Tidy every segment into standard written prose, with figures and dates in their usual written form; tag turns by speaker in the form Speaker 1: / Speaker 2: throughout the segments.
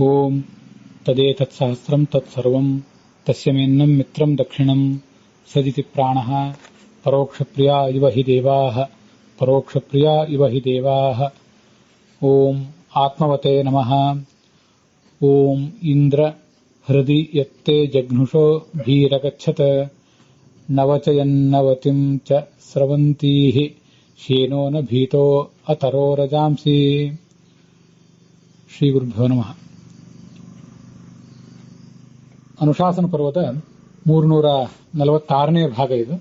Speaker 1: ಓಂ ತದೇತತ್ಸಹಸ್ರಂ ತತ್ಸರ್ವಂ ತಸ್ಯಮೇನ್ನಂ ಮಿತ್ರಂ ದಕ್ಷಿಣಂ ಸದಿತಿ ಪ್ರಾಣಃ ಪರೋಕ್ಷಪ್ರಿಯಾ ಇವ ಹಿ ದೇವಾಃ ಪರೋಕ್ಷಪ್ರಿಯಾ ಇವ ಹಿ ದೇವಾಃ. ಓಂ ಆತ್ಮವತೆ ನಮಃ. ಓಂ ಇಂದ್ರ ಹೃದಿ ಯತ್ತೆ ಜಘ್ನುಷೋ ಭೀರಗಚ್ಚತ್ ನವಚಯನ್ನವತಿಂ ಚ ಸ್ರವಂತೀಃ ಶೇನೋ ನ ಭೀತೋ ಅತರೋ ರಜಾಂಸಿ. ಶ್ರೀ ಗುರುಭ್ಯೋ ನಮಃ. ಅನುಶಾಸನ ಪರ್ವದ 346ನೇ ಭಾಗ ಇದು.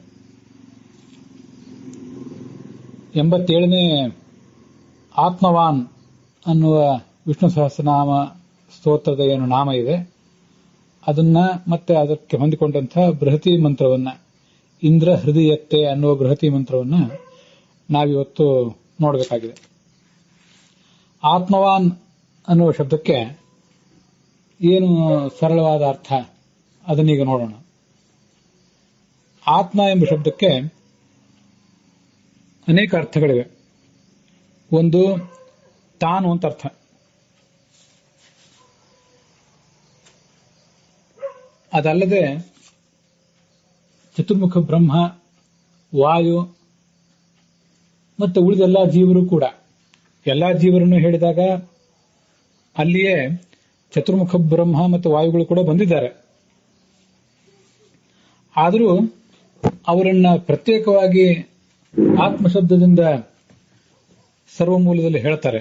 Speaker 1: 87ನೇ ಆತ್ಮವಾನ್ ಅನ್ನುವ ವಿಷ್ಣು ಸಹಸ್ರನಾಮ ಸ್ತೋತ್ರದ ಏನು ನಾಮ ಇದೆ ಅದನ್ನ ಮತ್ತೆ ಅದಕ್ಕೆ ಹೊಂದಿಕೊಂಡಂತಹ ಬೃಹತಿ ಮಂತ್ರವನ್ನ, ಇಂದ್ರ ಹೃದಯತ್ತೆ ಅನ್ನುವ ಬೃಹತಿ ಮಂತ್ರವನ್ನ ನಾವಿವತ್ತು ನೋಡಬೇಕಾಗಿದೆ. ಆತ್ಮವಾನ್ ಅನ್ನುವ ಶಬ್ದಕ್ಕೆ ಏನು ಸರಳವಾದ ಅರ್ಥ ಅದನ್ನೀಗ ನೋಡೋಣ. ಆತ್ಮ ಎಂಬ ಶಬ್ದಕ್ಕೆ ಅನೇಕ ಅರ್ಥಗಳಿವೆ. ಒಂದು, ತಾನು ಅಂತ ಅರ್ಥ. ಅದಲ್ಲದೆ ಚತುರ್ಮುಖ ಬ್ರಹ್ಮ, ವಾಯು ಮತ್ತು ಉಳಿದೆಲ್ಲ ಜೀವರು ಕೂಡ, ಎಲ್ಲಾ ಜೀವರನ್ನು ಹೇಳಿದಾಗ ಅಲ್ಲಿಯೇ ಚತುರ್ಮುಖ ಬ್ರಹ್ಮ ಮತ್ತು ವಾಯುಗಳು ಕೂಡ ಬಂದಿದ್ದಾರೆ. ಆದರೂ ಅವರನ್ನ ಪ್ರತ್ಯೇಕವಾಗಿ ಆತ್ಮಶಬ್ದದಿಂದ ಸರ್ವಮೂಲದಲ್ಲಿ ಹೇಳ್ತಾರೆ.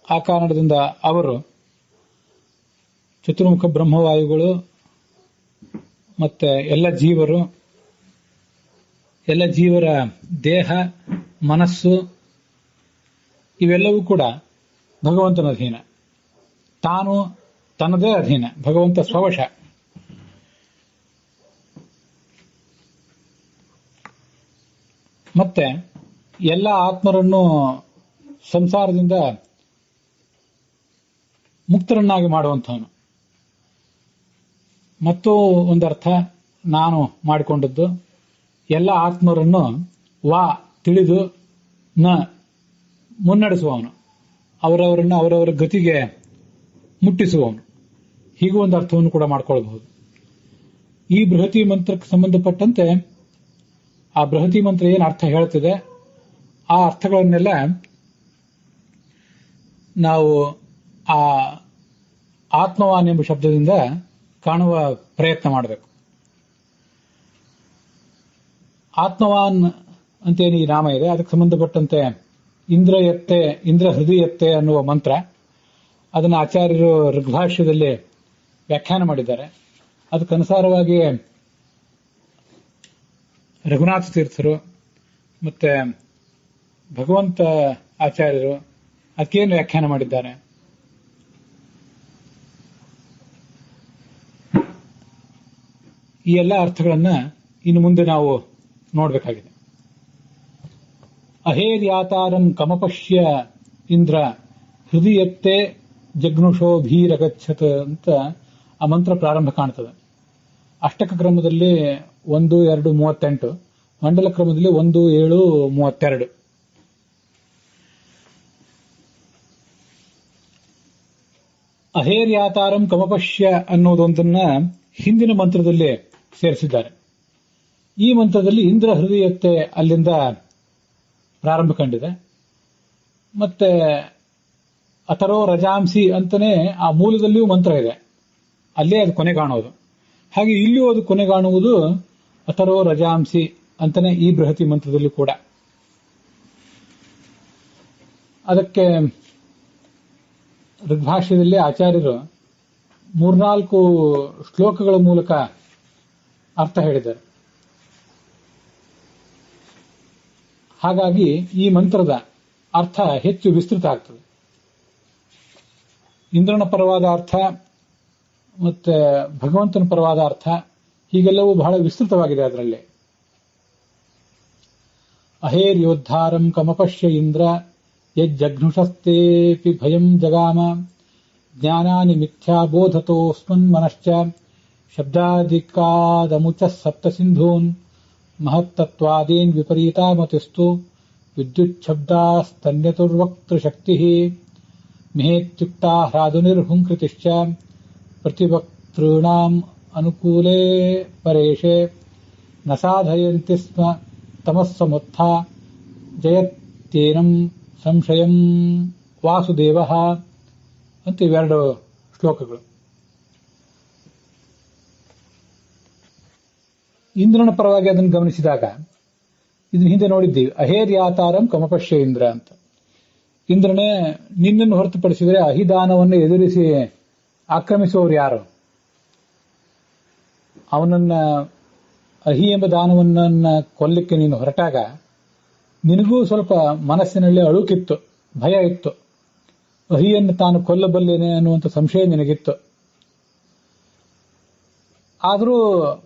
Speaker 1: ಆ ಕಾರಣದಿಂದ ಅವರು ಚತುರ್ಮುಖ ಬ್ರಹ್ಮವಾಯುಗಳು ಮತ್ತೆ ಎಲ್ಲ ಜೀವರು, ಎಲ್ಲ ಜೀವರ ದೇಹ, ಮನಸ್ಸು ಇವೆಲ್ಲವೂ ಕೂಡ ಭಗವಂತನ ಅಧೀನ. ತಾನು ತನ್ನದೇ ಅಧೀನ, ಭಗವಂತ ಸ್ವವಶ. ಮತ್ತೆ ಎಲ್ಲ ಆತ್ಮರನ್ನು ಸಂಸಾರದಿಂದ ಮುಕ್ತರನ್ನಾಗಿ ಮಾಡುವಂಥವನು. ಮತ್ತು ಒಂದರ್ಥ ನಾನು ಮಾಡಿಕೊಂಡದ್ದು, ಎಲ್ಲ ಆತ್ಮರನ್ನು ತಿಳಿದು ಮುನ್ನಡೆಸುವವನು, ಅವರವರನ್ನು ಅವರವರ ಗತಿಗೆ ಮುಟ್ಟಿಸುವವನು. ಹೀಗೂ ಒಂದು ಅರ್ಥವನ್ನು ಕೂಡ ಮಾಡಿಕೊಳ್ಳಬಹುದು. ಈ ಬೃಹತಿ ಮಂತ್ರಕ್ಕೆ ಸಂಬಂಧಪಟ್ಟಂತೆ ಆ ಬೃಹತಿ ಮಂತ್ರ ಏನು ಅರ್ಥ ಹೇಳ್ತಿದೆ ಆ ಅರ್ಥಗಳನ್ನೆಲ್ಲ ನಾವು ಆ ಆತ್ಮವಾನ್ ಎಂಬ ಶಬ್ದದಿಂದ ಕಾಣುವ ಪ್ರಯತ್ನ ಮಾಡಬೇಕು. ಆತ್ಮವಾನ್ ಅಂತೇನು ಈ ನಾಮ ಇದೆ, ಅದಕ್ಕೆ ಸಂಬಂಧಪಟ್ಟಂತೆ ಇಂದ್ರ ಹೃದಯತ್ತೆ ಅನ್ನುವ ಮಂತ್ರ, ಅದನ್ನು ಆಚಾರ್ಯರು ಋಗ್ಭಾಷ್ಯದಲ್ಲಿ ವ್ಯಾಖ್ಯಾನ ಮಾಡಿದ್ದಾರೆ. ಅದಕ್ಕನುಸಾರವಾಗಿ ರಘುನಾಥ ತೀರ್ಥರು ಮತ್ತೆ ಭಗವಂತ ಆಚಾರ್ಯರು ಅದಕ್ಕೇನು ವ್ಯಾಖ್ಯಾನ ಮಾಡಿದ್ದಾರೆ. ಈ ಎಲ್ಲ ಅರ್ಥಗಳನ್ನ ಇನ್ನು ಮುಂದೆ ನಾವು ನೋಡಬೇಕಾಗಿದೆ. ಅಹೇರ್ಯಾತಾರಂ ಕಮಪಶ್ಯ ಇಂದ್ರ ಹೃದಯತ್ತೆ ಜಘ್ನುಷೋ ಭೀರಗಚ್ಚತ್ ಅಂತ ಆ ಮಂತ್ರ ಪ್ರಾರಂಭ ಕಾಣ್ತದೆ. ಅಷ್ಟಕ ಕ್ರಮದಲ್ಲಿ 1, 2, 38, ಮಂಡಲ ಕ್ರಮದಲ್ಲಿ 1, 7, 32. ಅಹೇರ್ಯಾತಾರಂ ಕಮಪಶ್ಯ ಅನ್ನೋದೊಂದನ್ನ ಹಿಂದಿನ ಮಂತ್ರದಲ್ಲಿ ಸೇರಿಸಿದ್ದಾರೆ. ಈ ಮಂತ್ರದಲ್ಲಿ ಇಂದ್ರ ಹೃದಯತ್ತೆ ಅಲ್ಲಿಂದ ಪ್ರಾರಂಭ ಕಂಡಿದೆ. ಮತ್ತೆ ಅಥರೋ ರಜಾಂಸಿ ಅಂತಾನೆ ಆ ಮೂಲದಲ್ಲಿಯೂ ಮಂತ್ರ ಇದೆ, ಅಲ್ಲೇ ಅದು ಕೊನೆ ಕಾಣುವುದು. ಹಾಗೆ ಇಲ್ಲಿಯೂ ಅದು ಕೊನೆ ಕಾಣುವುದು ಅಥರೋ ರಜಾಂಸಿ ಅಂತಾನೆ ಈ ಬೃಹತಿ ಮಂತ್ರದಲ್ಲಿ ಕೂಡ. ಅದಕ್ಕೆ ಋಗ್ಭಾಷ್ಯದಲ್ಲಿ ಆಚಾರ್ಯರು 3-4 ಶ್ಲೋಕಗಳ ಮೂಲಕ ಅರ್ಥ ಹೇಳಿದ್ದಾರೆ. ಹಾಗಾಗಿ ಈ ಮಂತ್ರದ ಅರ್ಥ ಹೆಚ್ಚು ವಿಸ್ತೃತ ಆಗ್ತದೆ. ಇಂದ್ರನ ಪರವಾದ ಅರ್ಥ ಮತ್ತೆ ಭಗವಂತನ ಪರವಾದ ಅರ್ಥ ಹೀಗೆಲ್ಲವೂ ಬಹಳ ವಿಸ್ತೃತವಾಗಿದೆ ಅದರಲ್ಲಿ. ಅಹೇರ್ಯೋದ್ಧಾರಂ ಕಮಪಶ್ಯ ಇಂದ್ರ ಯಜ್ಜಘ್ನುಷಸ್ತೇಪಿ ಭಯಂ ಜಗಾಮ ಜ್ಞಾನಾನಿ ಮಿಥ್ಯಾಬೋಧತೋಸ್ಮನ್ ಮನಶ್ಚ ಶಬ್ದಾದಿಕಾದಮುಚ ಸಪ್ತ ಸಿಂಧೂನ್ ಮಹತ್ತತ್ವಾದೀನ್ ವಿಪರೀತಾ ಮತಿಸ್ತು ವಿದ್ಯುಚ್ಛಬ್ದಾಸ್ತನ್ಯತುರ್ವಕ್ತೃಶಕ್ತಿ ಮಿಹೇತ್ಯುಕ್ತಾ ಹ್ರಾದುನಿರ್ಹುಂಕೃತಿಶ್ಚ ಪ್ರತಿವಕ್ತॄಣಾಂ ಅನುಕೂಲೇ ಪರೇಶೆ ನ ಸಾಧಯಂತಿ ಸ್ಮ ತಮಸ್ಸಮುತ್ಥಾ ಜಯತ್ಯೇನಂ ಸಂಶಯಂ ವಾಸುದೇವ ಅಂತ ಇವೆರಡು ಶ್ಲೋಕಗಳು. ಇಂದ್ರನ ಪರವಾಗಿ ಅದನ್ನು ಗಮನಿಸಿದಾಗ ಇದನ್ನ ಹಿಂದೆ ನೋಡಿದ್ದೀವಿ. ಅಹೇರ್ಯಾತಾರಂ ಕಮಪಶ್ಯ ಇಂದ್ರ ಅಂತ. ಇಂದ್ರನೇ, ನಿನ್ನನ್ನು ಹೊರತುಪಡಿಸಿದರೆ ಅಹಿದಾನವನ್ನು ಎದುರಿಸಿ ಆಕ್ರಮಿಸುವವರು ಯಾರು? ಅವನನ್ನ ಅಹಿ ಎಂಬ ದಾನವನ್ನ ಕೊಲ್ಲಿಕ್ಕೆ ನೀನು ಹೊರಟಾಗ ನಿನಗೂ ಸ್ವಲ್ಪ ಮನಸ್ಸಿನಲ್ಲಿ ಅಳುಕಿತ್ತು, ಭಯ ಇತ್ತು. ಅಹಿಯನ್ನು ತಾನು ಕೊಲ್ಲಬಲ್ಲೇನೆ ಅನ್ನುವಂಥ ಸಂಶಯ ನಿನಗಿತ್ತು. ಆದರೂ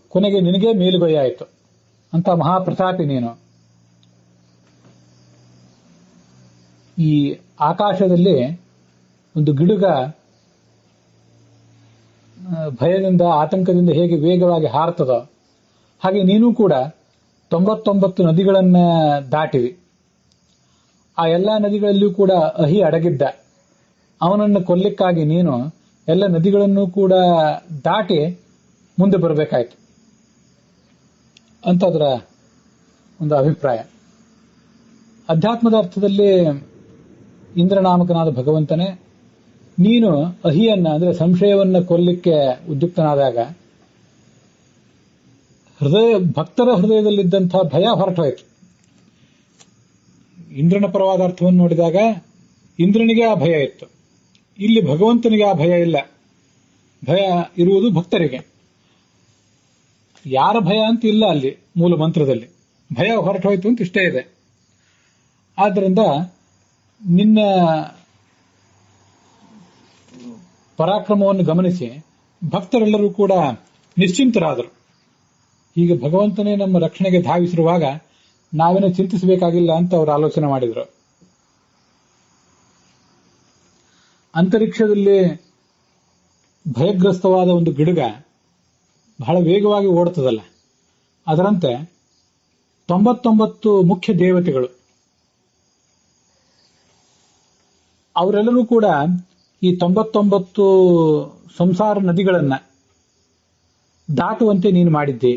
Speaker 1: ಕೊನೆಗೆ ನಿನಗೇ ಮೇಲುಗೈ ಆಯಿತು. ಅಂತ ಮಹಾಪ್ರತಾಪಿ ನೀನು. ಈ ಆಕಾಶದಲ್ಲಿ ಒಂದು ಗಿಡುಗ ಭಯದಿಂದ ಆತಂಕದಿಂದ ಹೇಗೆ ವೇಗವಾಗಿ ಹಾರ್ತದೋ ಹಾಗೆ ನೀನು ಕೂಡ 99 ನದಿಗಳನ್ನ ದಾಟಿವಿ. ಆ ಎಲ್ಲ ನದಿಗಳಲ್ಲಿಯೂ ಕೂಡ ಅಹಿ ಅಡಗಿದ್ದ. ಅವನನ್ನು ಕೊಲ್ಲಿಕ್ಕಾಗಿ ನೀನು ಎಲ್ಲ ನದಿಗಳನ್ನು ಕೂಡ ದಾಟಿ ಮುಂದೆ ಬರಬೇಕಾಯ್ತು ಅಂತ ಅದರ ಒಂದು ಅಭಿಪ್ರಾಯ. ಅಧ್ಯಾತ್ಮದ ಅರ್ಥದಲ್ಲಿ ಇಂದ್ರನಾಮಕನಾದ ಭಗವಂತನೇ, ನೀನು ಅಹಿಯನ್ನ ಅಂದ್ರೆ ಸಂಶಯವನ್ನ ಕೊಲ್ಲಿಕ್ಕೆ ಉದ್ಯುಕ್ತನಾದಾಗ ಭಕ್ತರ ಹೃದಯದಲ್ಲಿದ್ದಂತಹ ಭಯ ಹೊರಟೋಯ್ತು. ಇಂದ್ರನ ಪರವಾದ ಅರ್ಥವನ್ನು ನೋಡಿದಾಗ ಇಂದ್ರನಿಗೆ ಆ ಭಯ ಇತ್ತು. ಇಲ್ಲಿ ಭಗವಂತನಿಗೆ ಆ ಭಯ ಇಲ್ಲ. ಭಯ ಇರುವುದು ಭಕ್ತರಿಗೆ. ಯಾರ ಭಯ ಅಂತ ಇಲ್ಲ ಅಲ್ಲಿ ಮೂಲ ಮಂತ್ರದಲ್ಲಿ. ಭಯ ಹೊರಟೋಯ್ತು ಅಂತ ಇಷ್ಟೇ ಇದೆ. ಆದ್ದರಿಂದ ನಿನ್ನ ಪರಾಕ್ರಮವನ್ನು ಗಮನಿಸಿ ಭಕ್ತರೆಲ್ಲರೂ ಕೂಡ ನಿಶ್ಚಿಂತರಾದರು. ಹೀಗೆ ಭಗವಂತನೇ ನಮ್ಮ ರಕ್ಷಣೆಗೆ ಧಾವಿಸಿರುವಾಗ ನಾವೇನೋ ಚಿಂತಿಸಬೇಕಾಗಿಲ್ಲ ಅಂತ ಅವರು ಆಲೋಚನೆ ಮಾಡಿದರು. ಅಂತರಿಕ್ಷದಲ್ಲಿ ಭಯಗ್ರಸ್ತವಾದ ಒಂದು ಗಿಡುಗ ಬಹಳ ವೇಗವಾಗಿ ಓಡುತ್ತದಲ್ಲ, ಅದರಂತೆ 99 ಮುಖ್ಯ ದೇವತೆಗಳು ಅವರೆಲ್ಲರೂ ಕೂಡ ಈ 99 ಸಂಸಾರ ನದಿಗಳನ್ನ ದಾಟುವಂತೆ ನೀನು ಮಾಡಿದ್ದೆ.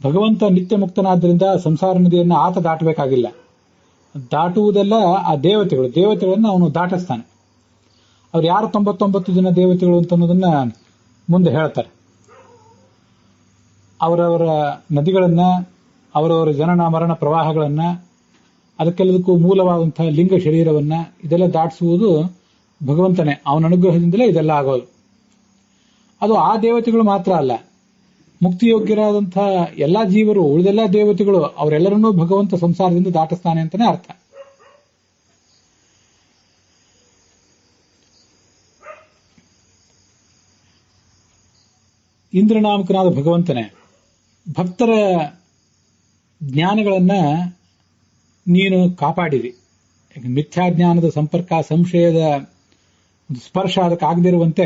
Speaker 1: ಭಗವಂತ ನಿತ್ಯ ಮುಕ್ತನಾದ್ದರಿಂದ ಸಂಸಾರ ನದಿಯನ್ನು ಆತ ದಾಟಬೇಕಾಗಿಲ್ಲ. ದಾಟುವುದೆಲ್ಲ ಆ ದೇವತೆಗಳನ್ನ ಅವನು ದಾಟಿಸ್ತಾನೆ. ಅವ್ರು ಯಾರು 99 ಜನ ದೇವತೆಗಳು ಅಂತ ಅನ್ನೋದನ್ನ ಮುಂದೆ ಹೇಳ್ತಾರೆ. ಅವರವರ ನದಿಗಳನ್ನ, ಅವರವರ ಜನನ ಮರಣ ಪ್ರವಾಹಗಳನ್ನ, ಅದಕ್ಕೆಲ್ಲದಕ್ಕೂ ಮೂಲವಾದಂತಹ ಲಿಂಗ ಶರೀರವನ್ನ ಇದೆಲ್ಲ ದಾಟಿಸುವುದು ಭಗವಂತನೇ. ಅವನ ಅನುಗ್ರಹದಿಂದಲೇ ಇದೆಲ್ಲ ಆಗೋದು. ಅದು ಆ ದೇವತೆಗಳು ಮಾತ್ರ ಅಲ್ಲ, ಮುಕ್ತಿಯೋಗ್ಯರಾದಂತಹ ಎಲ್ಲಾ ಜೀವರು, ಉಳಿದೆಲ್ಲಾ ದೇವತೆಗಳು, ಅವರೆಲ್ಲರನ್ನೂ ಭಗವಂತ ಸಂಸಾರದಿಂದ ದಾಟಿಸ್ತಾನೆ ಅಂತಾನೆ ಅರ್ಥ. ಇಂದ್ರನಾಮಕನಾದ ಭಗವಂತನೇ, ಭಕ್ತರ ಜ್ಞಾನಗಳನ್ನ ನೀನು ಕಾಪಾಡಿದಿ. ಮಿಥ್ಯಾಜ್ಞಾನದ ಸಂಪರ್ಕ, ಸಂಶಯದ ಸ್ಪರ್ಶ ಅದಕ್ಕಾಗದಿರುವಂತೆ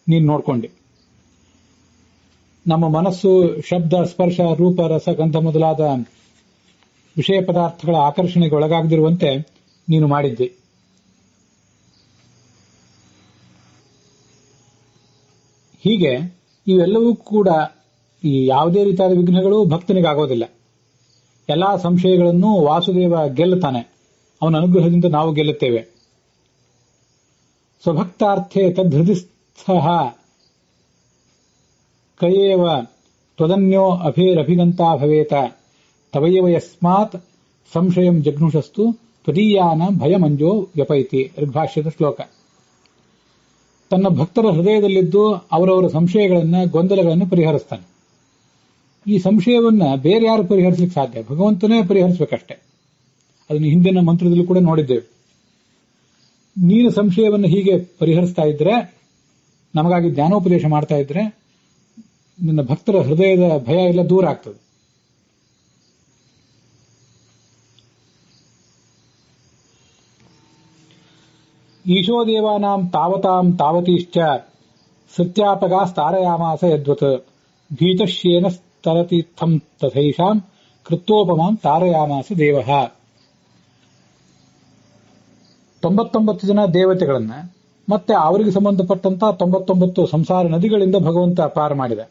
Speaker 1: ನೀನು ನೋಡ್ಕೊಂಡಿ. ನಮ್ಮ ಮನಸ್ಸು ಶಬ್ದ, ಸ್ಪರ್ಶ, ರೂಪ, ರಸ, ಗಂಧ ಮೊದಲಾದ ವಿಷಯ ಪದಾರ್ಥಗಳ ಆಕರ್ಷಣೆಗೆ ಒಳಗಾಗದಿರುವಂತೆ ನೀನು ಮಾಡಿದ್ದೆ. ಹೀಗೆ ಇವೆಲ್ಲವೂ ಕೂಡ ಈ ಯಾವುದೇ ರೀತಿಯಾದ ವಿಘ್ನಗಳು ಭಕ್ತನಿಗಾಗೋದಿಲ್ಲ. ಎಲ್ಲಾ ಸಂಶಯಗಳನ್ನು ವಾಸುದೇವ ಗೆಲ್ಲುತ್ತಾನೆ. ಅವನ ಅನುಗ್ರಹದಿಂದ ನಾವು ಗೆಲ್ಲುತ್ತೇವೆ. ಸ್ವಭಕ್ತಾರ್ಥೆ ತದ್ಹೃದಿಸ್ಥಃ ಕಯೇವ ತ್ವದನ್ಯೋ ಅಭಿರಭಿಗಂತಾ ಭವೇತ ತವಯವ ಯಸ್ಮಾತ್ ಸಂಶಯಂ ಜಘ್ನುಷಸ್ತು ತ್ವದೀಯಾನ ಭಯಮಂಜೋ ವ್ಯಪೈತಿ. ಋಗ್ಭಾಷ್ಯದ ಶ್ಲೋಕ. ತನ್ನ ಭಕ್ತರ ಹೃದಯದಲ್ಲಿದ್ದು ಅವರವರ ಸಂಶಯಗಳನ್ನ, ಗೊಂದಲಗಳನ್ನು ಪರಿಹರಿಸ್ತಾನೆ. ಈ ಸಂಶಯವನ್ನ ಬೇರೆ ಯಾರು ಪರಿಹರಿಸಲಿಕ್ಕೆ ಸಾಧ್ಯ? ಭಗವಂತನೇ ಪರಿಹರಿಸಬೇಕಷ್ಟೆ. ಅದನ್ನು ಹಿಂದಿನ ಮಂತ್ರದಲ್ಲೂ ಕೂಡ ನೋಡಿದ್ದೇವೆ. ನೀನು ಸಂಶಯವನ್ನು ಹೀಗೆ ಪರಿಹರಿಸ್ತಾ ಇದ್ರೆ, ನಮಗಾಗಿ ಜ್ಞಾನೋಪದೇಶ ಮಾಡ್ತಾ ಇದ್ರೆ, ನಿನ್ನ ಭಕ್ತರ ಹೃದಯದ ಭಯ ಎಲ್ಲ ದೂರ ಆಗ್ತದೆ. ಈಶೋ ದೇವಾನಾಂ ತಾವತಾಂ ತಾವತೀಶ್ಚ ಸತ್ಯಾಪಗಾಸ್ತಾರಯಾಮಾಸ ಯದ್ವತ್ ಭೀತಶ್ಯೇನ ಸ್ತರತೀರ್ಥಂ ತಥೈಷಾಂ ಕೃತ್ವೋಪಮಾಂ ತಾರಯಾಮಾಸ ದೇವಃ. 99 ಜನ ದೇವತೆಗಳನ್ನ ಮತ್ತೆ ಅವರಿಗೆ ಸಂಬಂಧಪಟ್ಟಂತ 99 ಸಂಸಾರ ನದಿಗಳಿಂದ ಭಗವಂತ ಪಾರು ಮಾಡಿದ.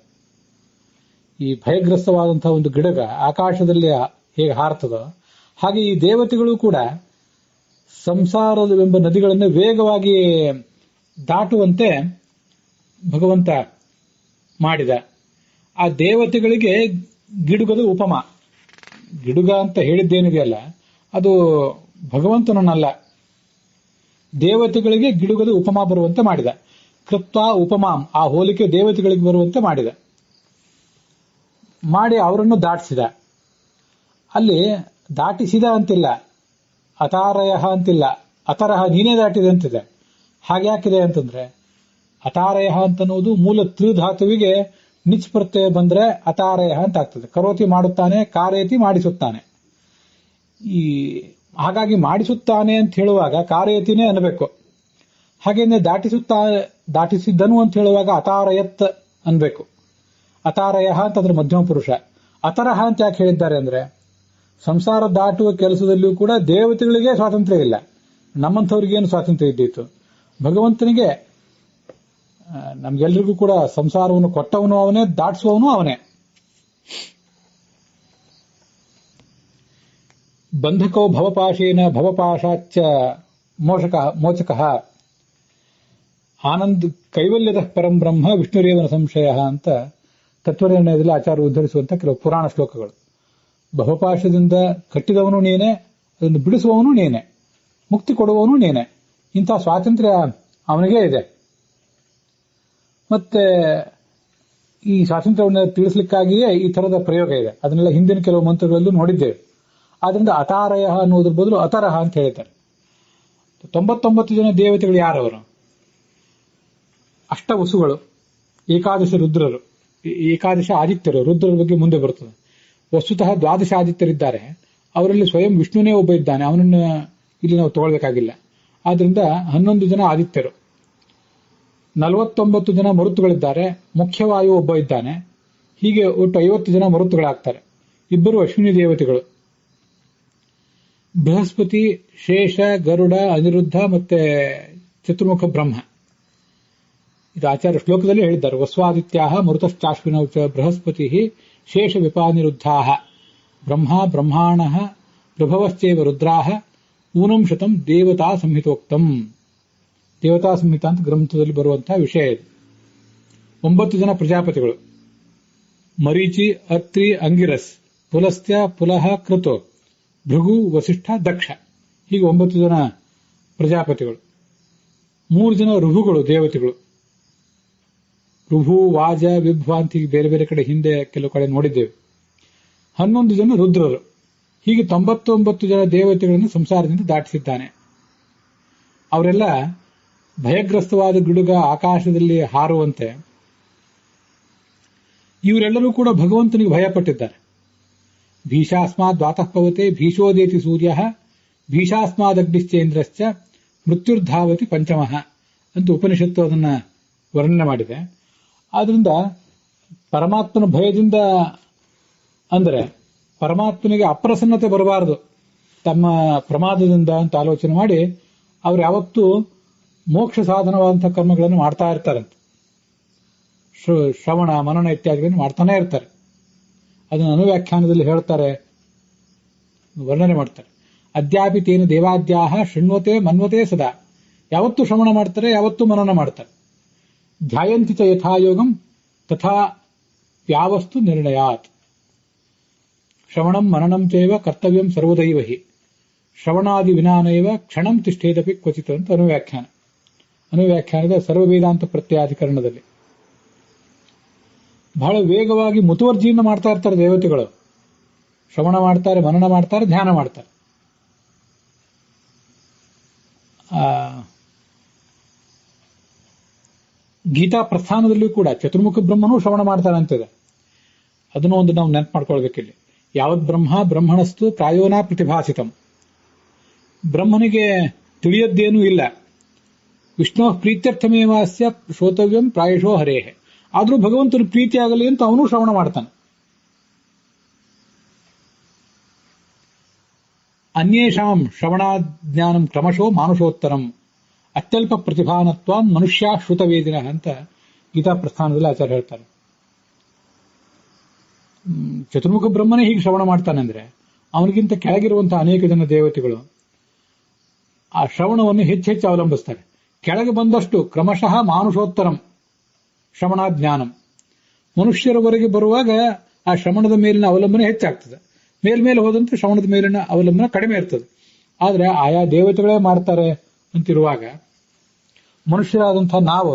Speaker 1: ಈ ಭಯಗ್ರಸ್ತವಾದಂತಹ ಒಂದು ಗಿಡಗ ಆಕಾಶದಲ್ಲಿ ಹೇಗೆ ಹಾರ್ತದೋ ಹಾಗೆ ಈ ದೇವತೆಗಳು ಕೂಡ ಸಂಸಾರವೆಂಬ ನದಿಗಳನ್ನು ವೇಗವಾಗಿ ದಾಟುವಂತೆ ಭಗವಂತ ಮಾಡಿದ. ಆ ದೇವತೆಗಳಿಗೆ ಗಿಡುಗದ ಉಪಮ. ಗಿಡುಗ ಅಂತ ಹೇಳಿದ್ದೇನಿದೆಯಲ್ಲ ಅದು ಭಗವಂತನನ್ನಲ್ಲ, ದೇವತೆಗಳಿಗೆ ಗಿಡುಗದ ಉಪಮ ಬರುವಂತೆ ಮಾಡಿದ. ಕೃತ್ವ ಉಪಮಾಂ, ಆ ಹೋಲಿಕೆ ದೇವತೆಗಳಿಗೆ ಬರುವಂತೆ ಮಾಡಿ ಅವರನ್ನು ದಾಟಿಸಿದ. ಅಲ್ಲಿ ದಾಟಿಸಿದ ಅಂತಿಲ್ಲ, ಅತಾರಯ ಅಂತಿಲ್ಲ, ಅತರಹ ನೀನೇ ದಾಟಿದೆ ಅಂತಿದೆ. ಹಾಗ್ಯಾಕಿದೆ ಅಂತಂದ್ರೆ ಅತಾರಯ ಅಂತನ್ನುವುದು ಮೂಲ ತ್ರಿಧಾತುವಿಗೆ ನಿಚ್ ಪ್ರತ್ಯಯ ಬಂದ್ರೆ ಅತಾರಯ ಅಂತ ಆಗ್ತದೆ. ಕರೋತಿ ಮಾಡುತ್ತಾನೆ, ಕಾರೇತಿ ಮಾಡಿಸುತ್ತಾನೆ. ಹಾಗಾಗಿ ಮಾಡಿಸುತ್ತಾನೆ ಅಂತ ಹೇಳುವಾಗ ಕಾರೇತಿನೇ ಅನ್ಬೇಕು. ಹಾಗೇನೆ ದಾಟಿಸಿದ್ದನು ಅಂತ ಹೇಳುವಾಗ ಅತಾರಯತ್ ಅನ್ಬೇಕು. ಅತಾರಯ ಅಂತಂದ್ರೆ ಮಧ್ಯಮ ಪುರುಷ. ಅತರಹ ಅಂತ ಯಾಕೆ ಹೇಳಿದ್ದಾರೆ ಅಂದ್ರೆ ಸಂಸಾರ ದಾಟುವ ಕೆಲಸದಲ್ಲಿಯೂ ಕೂಡ ದೇವತೆಗಳಿಗೆ ಸ್ವಾತಂತ್ರ್ಯ ಇಲ್ಲ, ನಮ್ಮಂಥವ್ರಿಗೇನು ಸ್ವಾತಂತ್ರ್ಯ ಇದ್ದಿತ್ತು. ಭಗವಂತನಿಗೆ ನಮ್ಗೆಲ್ರಿಗೂ ಕೂಡ ಸಂಸಾರವನ್ನು ಕೊಟ್ಟವನು ಅವನೇ, ದಾಟಿಸುವವನು ಅವನೇ. ಬಂಧಕೋ ಭವಪಾಶೇನ ಭವಪಾಶಾಚ್ಚ ಮೋಚಕಃ ಆನಂದ ಕೈವಲ್ಯದ ಪರಂ ಬ್ರಹ್ಮ ವಿಷ್ಣುರೇವನ ಸಂಶಯ ಅಂತ ತತ್ವನಿರ್ಣಯದಲ್ಲಿ ಆಚಾರ್ಯ ಉದ್ಧರಿಸುವಂತ ಕೆಲವು ಪುರಾಣ ಶ್ಲೋಕಗಳು. ಭವಪಾಶದಿಂದ ಕಟ್ಟಿದವನು ನೀನೆ, ಅದನ್ನು ಬಿಡಿಸುವವನು ನೀನೆ, ಮುಕ್ತಿ ಕೊಡುವವನು ನೀನೆ. ಇಂಥ ಸ್ವಾತಂತ್ರ್ಯ ಅವನಿಗೆ ಇದೆ. ಮತ್ತೆ ಈ ಸ್ವಾತಂತ್ರ್ಯವನ್ನು ತಿಳಿಸ್ಲಿಕ್ಕಾಗಿಯೇ ಈ ತರದ ಪ್ರಯೋಗ ಇದೆ. ಅದನ್ನೆಲ್ಲ ಹಿಂದಿನ ಕೆಲವು ಮಂತ್ರಗಳಲ್ಲೂ ನೋಡಿದ್ದೇವೆ. ಆದ್ರಿಂದ ಅತಾರಯ ಅನ್ನೋದ್ರ ಬದಲು ಅತರಹ ಅಂತ ಹೇಳ್ತಾರೆ. 99 ಜನ ದೇವತೆಗಳು ಯಾರವರು? ಅಷ್ಟವಸುಗಳು, ಏಕಾದಶ ರುದ್ರರು, ಏಕಾದಶ ಆದಿತ್ಯರು. ರುದ್ರರ ಬಗ್ಗೆ ಮುಂದೆ ಬರುತ್ತದೆ. ವಸ್ತುತಃ 12 ಆದಿತ್ಯರಿದ್ದಾರೆ. ಅವರಲ್ಲಿ ಸ್ವಯಂ ವಿಷ್ಣುನೇ ಒಬ್ಬ ಇದ್ದಾನೆ. ಅವನನ್ನು ಇಲ್ಲಿ ನಾವು ತಗೊಳ್ಬೇಕಾಗಿಲ್ಲ. ಆದ್ರಿಂದ 11 ಜನ ಆದಿತ್ಯರು, 49 ಜನ ಮರುತ್ತುಗಳಿದ್ದಾರೆ. ಮುಖ್ಯವಾಯು ಒಬ್ಬ ಇದ್ದಾನೆ. ಹೀಗೆ ಒಟ್ಟು 50 ಜನ ಮರುತ್ತುಗಳಾಗ್ತಾರೆ. 2 ಅಶ್ವಿನಿ ದೇವತೆಗಳು, ಬೃಹಸ್ಪತಿ, ಶೇಷ, ಗರುಡ, ಅನಿರುದ್ಧ ಮತ್ತೆ ಚತುರ್ಮುಖ ಬ್ರಹ್ಮ. ಇದು ಆಚಾರ್ಯ ಶ್ಲೋಕದಲ್ಲಿ ಹೇಳಿದ್ದಾರೆ. ವಸ್ವಾದಿತ್ಯಾಹ ಮರುತಶ್ಚಾಶ್ವಿನೌ ಚ ಬೃಹಸ್ಪತಿ ಶೇಷ ವಿಪಾನಿರುದ್ಧಾಹ ಬ್ರಹ್ಮ ಬ್ರಹ್ಮಾಣಃ ಪ್ರಭವಶ್ಚೈವ ರುದ್ರಾಹ ಊನಂ ಶತಂ ದೇವತಾ ಸಂಹಿತೋಕ್ತಂ. ದೇವತಾ ಸಂಹಿತ ಅಂತ ಗ್ರಂಥದಲ್ಲಿ ಬರುವಂತಹ ವಿಷಯ ಇದು. 9 ಜನ ಪ್ರಜಾಪತಿಗಳು, ಮರೀಚಿ, ಅತ್ರಿ, ಅಂಗಿರಸ್, ಪುಲಸ್ತ್ಯ, ಪುಲಹ, ಕೃತು, ಭೃಗು, ವಸಿಷ್ಠ, ದಕ್ಷ. ಹೀಗೆ 9 ಜನ ಪ್ರಜಾಪತಿಗಳು. 3 ಜನ ಋಭುಗಳು ದೇವತೆಗಳು. ಋಭು, ವಾಜ, ವಿಭ್ವ ಅಂತ ಹೀಗೆ ಬೇರೆ ಬೇರೆ ಕಡೆ ಹಿಂದೆ ಕೆಲವು ಕಡೆ ನೋಡಿದ್ದೇವೆ. 11 ಜನ ರುದ್ರರು. ಹೀಗೆ 99 ಜನ ದೇವತೆಗಳನ್ನು ಸಂಸಾರದಿಂದ ದಾಟಿಸಿದ್ದಾನೆ. ಅವರೆಲ್ಲ ಭಯಗ್ರಸ್ತವಾದ ಗಿಡುಗ ಆಕಾಶದಲ್ಲಿ ಹಾರುವಂತೆ ಇವರೆಲ್ಲರೂ ಕೂಡ ಭಗವಂತನಿಗೆ ಭಯಪಟ್ಟಿದ್ದಾರೆ. ಭೀಷಾಸ್ಮಾದ್ ವಾತಃ ಪವತೆ ಭೀಷೋದೇತಿ ಸೂರ್ಯ ಭೀಷಾಸ್ಮಾದಗ್ನಿಶ್ಚೇಂದ್ರಶ್ಚ ಮೃತ್ಯುರ್ಧಾವತಿ ಪಂಚಮಃ ಅಂತ ಉಪನಿಷತ್ತು ಅದನ್ನ ವರ್ಣನೆ ಮಾಡಿದೆ. ಆದ್ರಿಂದ ಪರಮಾತ್ಮನ ಭಯದಿಂದ ಅಂದ್ರೆ ಪರಮಾತ್ಮನಿಗೆ ಅಪ್ರಸನ್ನತೆ ಬರಬಾರದು ತಮ್ಮ ಪ್ರಮಾದದಿಂದ ಅಂತ ಆಲೋಚನೆ ಮಾಡಿ ಅವ್ರು ಯಾವತ್ತೂ ಮೋಕ್ಷ ಸಾಧನವಾದಂತಹ ಕರ್ಮಗಳನ್ನು ಮಾಡ್ತಾ ಇರ್ತಾರಂತೆ. ಶ್ರವಣ, ಮನನ ಇತ್ಯಾದಿಗಳನ್ನು ಮಾಡ್ತಾನೆ ಇರ್ತಾರೆ. ಅದನ್ನು ಅನುವ್ಯಾಖ್ಯಾನದಲ್ಲಿ ಹೇಳ್ತಾರೆ, ವರ್ಣನೆ ಮಾಡ್ತಾರೆ. ಅದ್ಯಾಪಿ ತೇನ ದೇವಾದ್ಯಾಹ ಶೃಣ್ವತೆ ಮನ್ವತೆ ಸದಾ. ಯಾವತ್ತೂ ಶ್ರವಣ ಮಾಡ್ತಾರೆ, ಯಾವತ್ತೂ ಮನನ ಮಾಡ್ತಾರೆ. ಧ್ಯಾಯಂತಿ ಚ ಯಥಾಯೋಗಂ ತಥಾ ವ್ಯಾವಸ್ತು ನಿರ್ಣಯಾತ್. ಶ್ರವಣಂ ಮನನಂ ಚೈವ ಕರ್ತವ್ಯಂ ಸರ್ವದೈವ ಹಿ ಶ್ರವಣಾದಿ ವಿನಾನೈವ ಕ್ಷಣಂ ತಿಷ್ಠೇದಪಿ ಕ್ವಚಿತ್ ಅಂತ ಅನುವ್ಯಾಖ್ಯಾನದ ಸರ್ವವೇದಾಂತ ಪ್ರತ್ಯಯಾಧಿಕರಣದಲ್ಲಿ. ಬಹಳ ವೇಗವಾಗಿ ಮುತುವರ್ಜಿಯಿಂದ ಮಾಡ್ತಾ ಇರ್ತಾರೆ ದೇವತೆಗಳು. ಶ್ರವಣ ಮಾಡ್ತಾರೆ, ಮನನ ಮಾಡ್ತಾರೆ, ಧ್ಯಾನ ಮಾಡ್ತಾರೆ. ಗೀತಾ ಪ್ರಸ್ಥಾನದಲ್ಲಿಯೂ ಕೂಡ ಚತುರ್ಮುಖ ಬ್ರಹ್ಮನೂ ಶ್ರವಣ ಮಾಡ್ತಾನೆ ಅಂತಿದೆ. ಅದನ್ನೂ ಒಂದು ನಾವು ನೆನಪು ಮಾಡ್ಕೊಳ್ಬೇಕಿಲ್ಲಿ. ಯಾವತ್ ಬ್ರಹ್ಮ ಬ್ರಹ್ಮಣಸ್ತು ಪ್ರಾಯೋನಾ ಪ್ರತಿಭಾಸಿತಂ. ಬ್ರಹ್ಮನಿಗೆ ತಿಳಿಯದ್ದೇನೂ ಇಲ್ಲ. ವಿಷ್ಣು ಪ್ರೀತ್ಯರ್ಥಮೇವಾಸ್ಯ ಶ್ರೋತವ್ಯಂ ಪ್ರಾಯಶೋ ಹರೇಹೆ. ಆದರೂ ಭಗವಂತನ ಪ್ರೀತಿಯಾಗಲಿ ಅಂತ ಅವನು ಶ್ರವಣ ಮಾಡ್ತಾನೆ. ಅನ್ಯೇಷಾಂ ಶ್ರವಣಾಜ್ಞಾನಂ ಕ್ರಮಶೋ ಮಾನುಷೋತ್ತರಂ ಅತ್ಯಲ್ಪ ಪ್ರತಿಭಾನತ್ವ ಮನುಷ್ಯ ಶ್ರುತವೇದಿನ ಅಂತ ಗೀತಾ ಪ್ರಸ್ಥಾನದಲ್ಲಿ ಆಚಾರ್ಯ ಹೇಳ್ತಾರೆ. ಚತುರ್ಮುಖ ಬ್ರಹ್ಮನೇ ಹೀಗೆ ಶ್ರವಣ ಮಾಡ್ತಾನೆ ಅಂದ್ರೆ ಅವನಿಗಿಂತ ಕೆಳಗಿರುವಂತಹ ಅನೇಕ ಜನ ದೇವತೆಗಳು ಆ ಶ್ರವಣವನ್ನು ಹೆಚ್ಚೆಚ್ಚು ಅವಲಂಬಿಸ್ತಾರೆ. ಕೆಳಗೆ ಬಂದಷ್ಟು ಕ್ರಮಶಃ ಮಾನುಷೋತ್ತರಂ ಶ್ರವಣಾಜ್ಞಾನಂ, ಮನುಷ್ಯರವರೆಗೆ ಬರುವಾಗ ಆ ಶ್ರವಣದ ಮೇಲಿನ ಅವಲಂಬನೆ ಹೆಚ್ಚಾಗ್ತದೆ. ಮೇಲ್ಮೇಲೆ ಹೋದಂತೆ ಶ್ರವಣದ ಮೇಲಿನ ಅವಲಂಬನೆ ಕಡಿಮೆ ಇರ್ತದೆ. ಆದ್ರೆ ಆಯಾ ದೇವತೆಗಳೇ ಮಾಡ್ತಾರೆ ಅಂತಿರುವಾಗ ಮನುಷ್ಯರಾದಂತಹ ನಾವು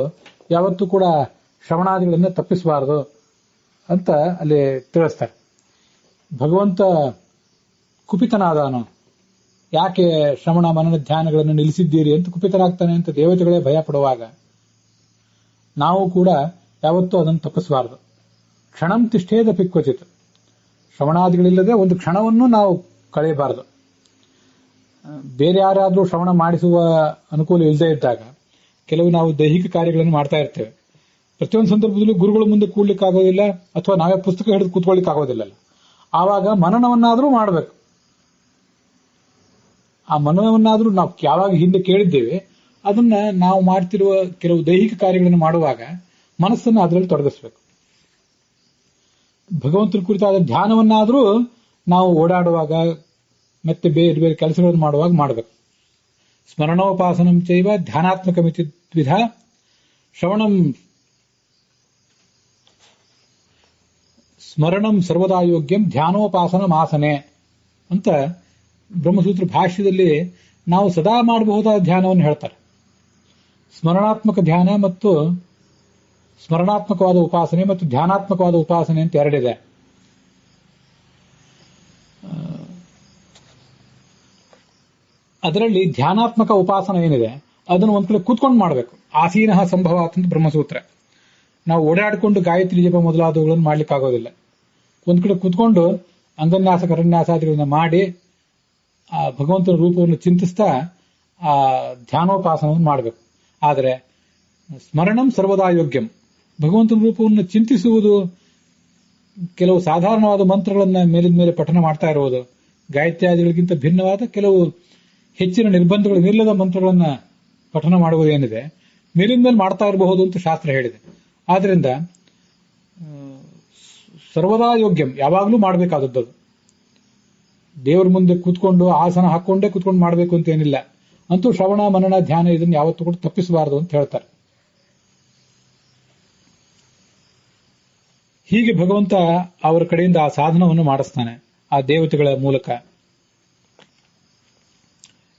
Speaker 1: ಯಾವತ್ತೂ ಕೂಡ ಶ್ರವಣಾದಿಗಳನ್ನು ತಪ್ಪಿಸಬಾರದು ಅಂತ ಅಲ್ಲಿ ತಿಳಿಸ್ತಾರೆ. ಭಗವಂತ ಕುಪಿತನಾದನು, ಯಾಕೆ ಶ್ರವಣ ಮನನ ಧ್ಯಾನಗಳನ್ನು ನಿಲ್ಲಿಸಿದ್ದೀರಿ ಅಂತ ಕುಪಿತನಾಗ್ತಾನೆ ಅಂತ ದೇವತೆಗಳೇ ಭಯ ಪಡುವಾಗ ನಾವು ಕೂಡ ಯಾವತ್ತೂ ಅದನ್ನು ತಪ್ಪಿಸಬಾರದು. ಕ್ಷಣಂ ತಿಷ್ಠೇದ ಪಿಕ್ವಚಿತ್, ಶ್ರವಣಾದಿಗಳಿಲ್ಲದೆ ಒಂದು ಕ್ಷಣವನ್ನು ನಾವು ಕಳೆಯಬಾರದು. ಬೇರೆ ಯಾರಾದರೂ ಶ್ರವಣ ಮಾಡಿಸುವ ಅನುಕೂಲ ಇಲ್ಲದೆ ಇದ್ದಾಗ ಕೆಲವು ನಾವು ದೈಹಿಕ ಕಾರ್ಯಗಳನ್ನು ಮಾಡ್ತಾ ಇರ್ತೇವೆ. ಪ್ರತಿಯೊಂದು ಸಂದರ್ಭದಲ್ಲೂ ಗುರುಗಳ ಮುಂದೆ ಕೂಡ್ಲಿಕ್ಕಾಗೋದಿಲ್ಲ, ಅಥವಾ ನಾವೇ ಪುಸ್ತಕ ಹಿಡಿದು ಕೂತ್ಕೊಳ್ಳಿಕ್ಕಾಗೋದಿಲ್ಲ. ಆವಾಗ ಮನನವನ್ನಾದರೂ ಮಾಡಬೇಕು. ಆ ಮನನವನ್ನಾದರೂ ನಾವು ಯಾವಾಗ ಹಿಂದೆ ಕೇಳಿದ್ದೇವೆ ಅದನ್ನ ನಾವು ಮಾಡ್ತಿರುವ ಕೆಲವು ದೈಹಿಕ ಕಾರ್ಯಗಳನ್ನು ಮಾಡುವಾಗ ಮನಸ್ಸನ್ನು ಅದರಲ್ಲಿ ತೊಡಗಿಸ್ಬೇಕು. ಭಗವಂತನ ಕುರಿತಾದ ಧ್ಯಾನವನ್ನಾದರೂ ನಾವು ಓಡಾಡುವಾಗ ಮತ್ತೆ ಬೇರೆ ಬೇರೆ ಕೆಲಸಗಳನ್ನು ಮಾಡುವಾಗ ಮಾಡಬೇಕು. ಸ್ಮರಣೋಪಾಸನಂ ಚೈವ ಧ್ಯಾನಾತ್ಮಕಮಿತಿ ದ್ವಿಧ ಶ್ರವಣಂ ಸ್ಮರಣಂ ಸರ್ವದಾ ಯೋಗ್ಯಂ ಧ್ಯಾನೋಪಾಸನ ಮಾಸನೆ ಅಂತ ಬ್ರಹ್ಮಸೂತ್ರ ಭಾಷ್ಯದಲ್ಲಿ ನಾವು ಸದಾ ಮಾಡಬಹುದಾದ ಧ್ಯಾನವನ್ನು ಹೇಳ್ತಾರೆ. ಸ್ಮರಣಾತ್ಮಕ ಧ್ಯಾನ ಮತ್ತು ಸ್ಮರಣಾತ್ಮಕವಾದ ಉಪಾಸನೆ ಮತ್ತು ಧ್ಯಾನಾತ್ಮಕವಾದ ಉಪಾಸನೆ ಅಂತ ಎರಡಿದೆ. ಅದರಲ್ಲಿ ಧ್ಯಾನಾತ್ಮಕ ಉಪಾಸನೆ ಏನಿದೆ ಅದನ್ನು ಒಂದ್ ಕಡೆ ಕೂತ್ಕೊಂಡು ಮಾಡಬೇಕು. ಆಸೀನ ಸಂಭವ ಅಂತ ಬ್ರಹ್ಮಸೂತ್ರ. ನಾವು ಓಡಾಡಿಕೊಂಡು ಗಾಯತ್ರಿ ಜಪ ಮೊದಲಾದವುಗಳನ್ನು ಮಾಡ್ಲಿಕ್ಕಾಗೋದಿಲ್ಲ. ಒಂದ್ ಕಡೆ ಕೂತ್ಕೊಂಡು ಅಂಗನ್ಯಾಸ ಕರನ್ಯಾಸಾದಿಗಳನ್ನ ಮಾಡಿ ಆ ಭಗವಂತನ ರೂಪವನ್ನು ಚಿಂತಿಸ್ತಾ ಆ ಧ್ಯಾನೋಪಾಸನವನ್ನು ಮಾಡಬೇಕು. ಆದರೆ ಸ್ಮರಣಂ ಸರ್ವದಾ ಯೋಗ್ಯಂ, ಭಗವಂತನ ರೂಪವನ್ನು ಚಿಂತಿಸುವುದು ಕೆಲವು ಸಾಧಾರಣವಾದ ಮಂತ್ರಗಳನ್ನ ಮೇಲಿನ ಮೇಲೆ ಪಠನ ಮಾಡ್ತಾ ಇರುವುದು, ಗಾಯತ್ರ್ಯಾದಿಗಳಿಗಿಂತ ಭಿನ್ನವಾದ ಕೆಲವು ಹೆಚ್ಚಿನ ನಿರ್ಬಂಧಗಳಿಲ್ಲದ ಮಂತ್ರಗಳನ್ನ ಪಠನ ಮಾಡುವುದೇನಿದೆ ಮೇಲಿನ ಮೇಲೆ ಮಾಡ್ತಾ ಇರಬಹುದು ಅಂತ ಶಾಸ್ತ್ರ ಹೇಳಿದೆ. ಆದ್ರಿಂದ ಸರ್ವದಾ ಯೋಗ್ಯಂ, ಯಾವಾಗಲೂ ಮಾಡಬೇಕಾದದ್ದು. ದೇವರ ಮುಂದೆ ಕೂತ್ಕೊಂಡು ಆಸನ ಹಾಕೊಂಡೇ ಕೂತ್ಕೊಂಡು ಮಾಡಬೇಕು ಅಂತ ಏನಿಲ್ಲ. ಅಂತೂ ಶ್ರವಣ ಮನನ ಧ್ಯಾನ ಇದನ್ನು ಯಾವತ್ತೂ ಕೂಡ ತಪ್ಪಿಸಬಾರದು ಅಂತ ಹೇಳ್ತಾರೆ. ಹೀಗೆ ಭಗವಂತ ಅವರ ಕಡೆಯಿಂದ ಆ ಸಾಧನವನ್ನು ಮಾಡಿಸ್ತಾನೆ ಆ ದೇವತೆಗಳ ಮೂಲಕ.